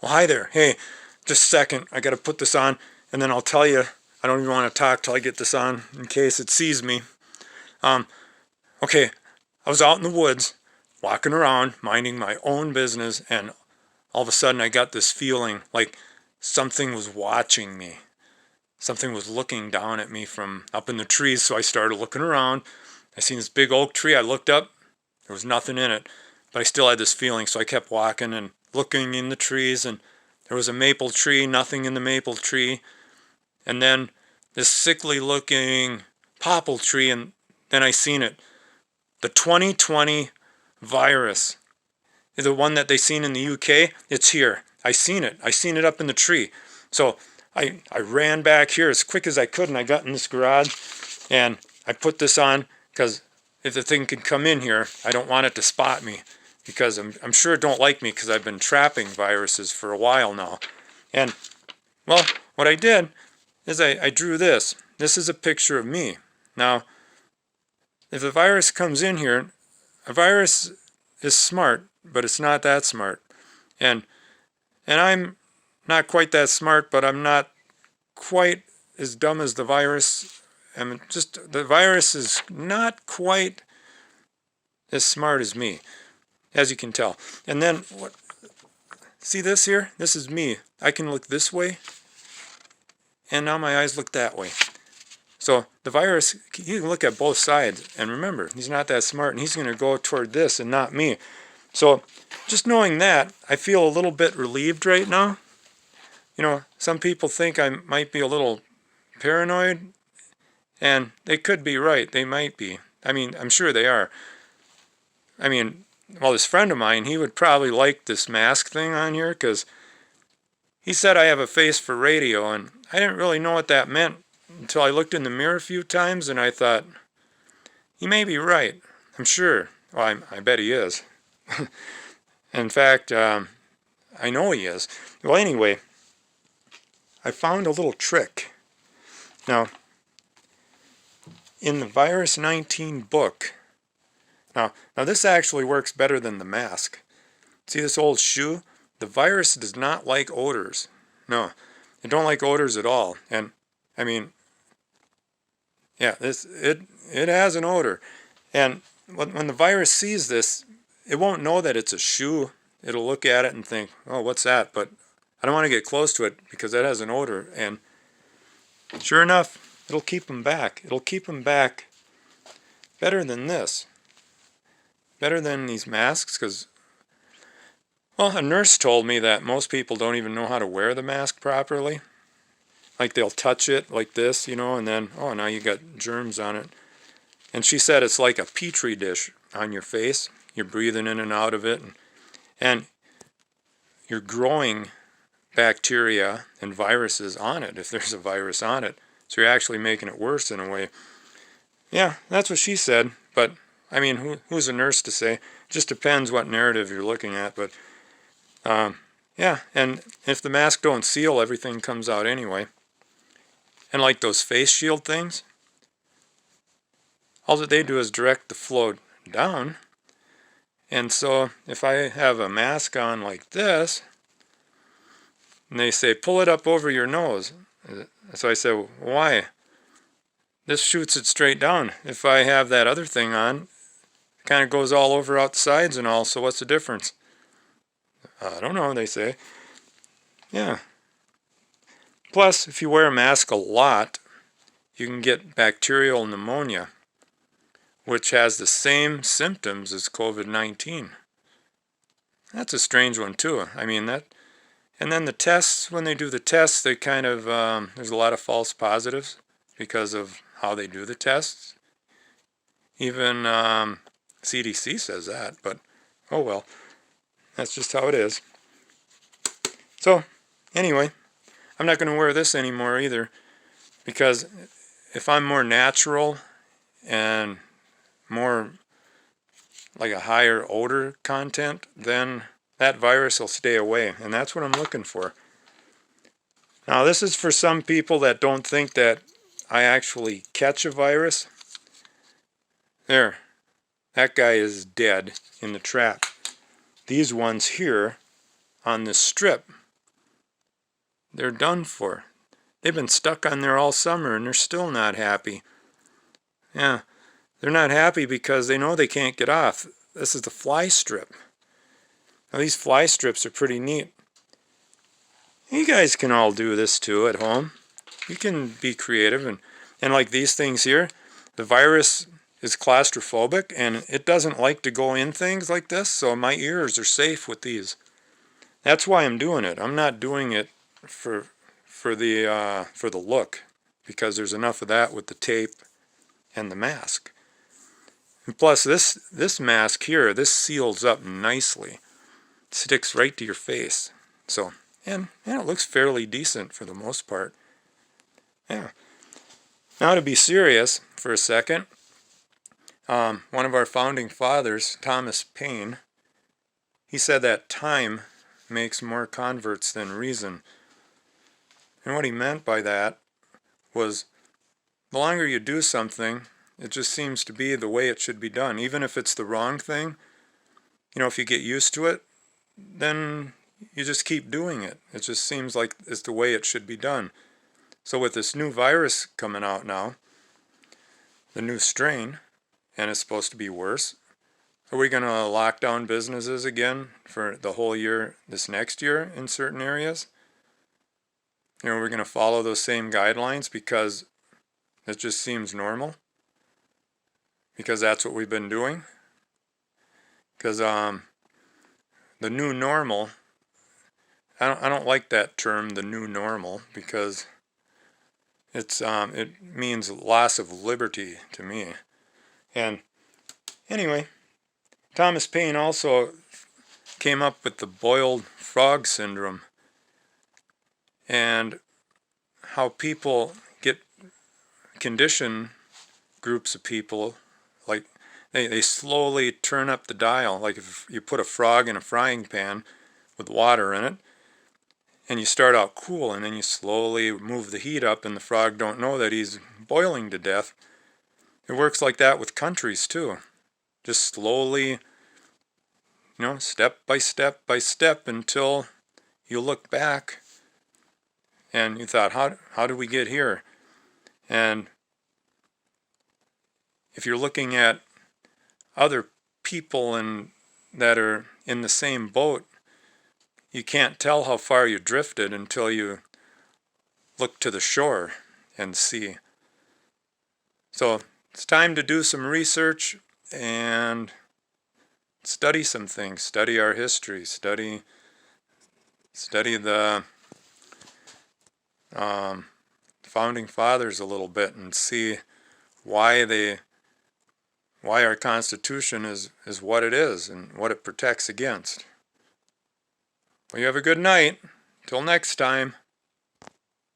Well, hi there. Hey, just a second. I got to put this on, and then I'll tell you. I don't even want to talk till I get this on in case it sees me. Um, okay, I was out in the woods, walking around, minding my own business, and all of a sudden I got this feeling like something was watching me. Something was looking down at me from up in the trees, so I started looking around. I seen this big oak tree. I looked up. There was nothing in it, but I still had this feeling, so I kept walking and looking in the trees, and there was a maple tree, nothing in the maple tree, and then this sickly looking popple tree, and then I seen it. The 2020 virus, the one that they seen in the UK, it's here. I seen it. I seen it up in the tree. So I ran back here as quick as I could, and I got in this garage, and I put this on because if the thing can come in here, I don't want it to spot me because I'm sure it don't like me because I've been trapping viruses for a while now. And, well, what I did is I drew this. This is a picture of me. Now, if the virus comes in here, a virus is smart, but it's not that smart. And I'm not quite that smart, but I'm not quite as dumb as the virus. The virus is not quite as smart as me, as you can tell. And then, see this here? This is me. I can look this way, and now my eyes look that way. So the virus, he can look at both sides. And remember, he's not that smart, and he's going to go toward this and not me. So just knowing that, I feel a little bit relieved right now. You know, some people think I might be a little paranoid, and they could be right. They might be. I mean, I'm sure they are. I mean, well, this friend of mine, he would probably like this mask thing on here because he said I have a face for radio, and I didn't really know what that meant until I looked in the mirror a few times, and I thought, he may be right. I'm sure. Well, I bet he is. In fact, I know he is. Well, anyway, I found a little trick. Now, in the Virus 19 book, now this actually works better than the mask. See this old shoe? The virus does not like odors. No, it don't like odors at all. And I mean, yeah, it has an odor. And when the virus sees this, it won't know that it's a shoe. It'll look at it and think, oh, what's that? But I don't want to get close to it because it has an odor. And sure enough, it'll keep them back. It'll keep them back better than this. Better than these masks because, well, a nurse told me that most people don't even know how to wear the mask properly. Like they'll touch it like this, you know, and then, oh, now you got germs on it. And she said it's like a petri dish on your face. You're breathing in and out of it, and you're growing bacteria and viruses on it if there's a virus on it. So you're actually making it worse in a way. Yeah, that's what she said. But, I mean, who's a nurse to say? It just depends what narrative you're looking at. But, yeah, and if the mask don't seal, everything comes out anyway. And like those face shield things, all that they do is direct the flow down. And so if I have a mask on like this, and they say, pull it up over your nose. So I say, why? This shoots it straight down. If I have that other thing on, it kind of goes all over out the sides and all, so what's the difference? I don't know, they say. Yeah. Plus, if you wear a mask a lot, you can get bacterial pneumonia, which has the same symptoms as COVID-19. That's a strange one too. I mean, that, and then the tests, when they do the tests, they kind of, there's a lot of false positives because of how they do the tests. Even CDC says that, but oh well, that's just how it is. So, anyway, I'm not going to wear this anymore either, because if I'm more natural and more like a higher odor content, then that virus will stay away, and that's what I'm looking for. Now, this is for some people that don't think that I actually catch a virus. There, that guy is dead in the trap. These ones here on this strip, They're done for. They've been stuck on there all summer and they're still not happy. Yeah, they're not happy because they know they can't get off. This is the fly strip. Now these fly strips are pretty neat. You guys can all do this too at home. You can be creative and like these things here, the virus is claustrophobic and it doesn't like to go in things like this, so my ears are safe with these. That's why I'm doing it. I'm not doing it for the look, because there's enough of that with the tape and the mask. And plus this mask here, this seals up nicely. It sticks right to your face. So, and it looks fairly decent for the most part. Yeah. Now to be serious for a second, one of our founding fathers, Thomas Paine, he said that time makes more converts than reason. And what he meant by that was the longer you do something, it just seems to be the way it should be done. Even if it's the wrong thing, if you get used to it, then you just keep doing it. It just seems like it's the way it should be done. So with this new virus coming out now, the new strain, and it's supposed to be worse, are we going to lock down businesses again for the whole year, this next year in certain areas? We're going to follow those same guidelines because it just seems normal? Because that's what we've been doing? Because the new normal, I don't like that term, the new normal, because it means loss of liberty to me. And anyway, Thomas Paine also came up with the boiled frog syndrome and how people condition groups of people, like they slowly turn up the dial. Like if you put a frog in a frying pan with water in it, and you start out cool, and then you slowly move the heat up, and the frog don't know that he's boiling to death. It works like that with countries too. Just slowly, step by step by step, until you look back and you thought, how did we get here? And if you're looking at other people that are in the same boat, you can't tell how far you drifted until you look to the shore and see. So it's time to do some research and study some things. Study our history. Study the founding fathers a little bit and see why our Constitution is what it is and what it protects against. Well, you have a good night. Till next time.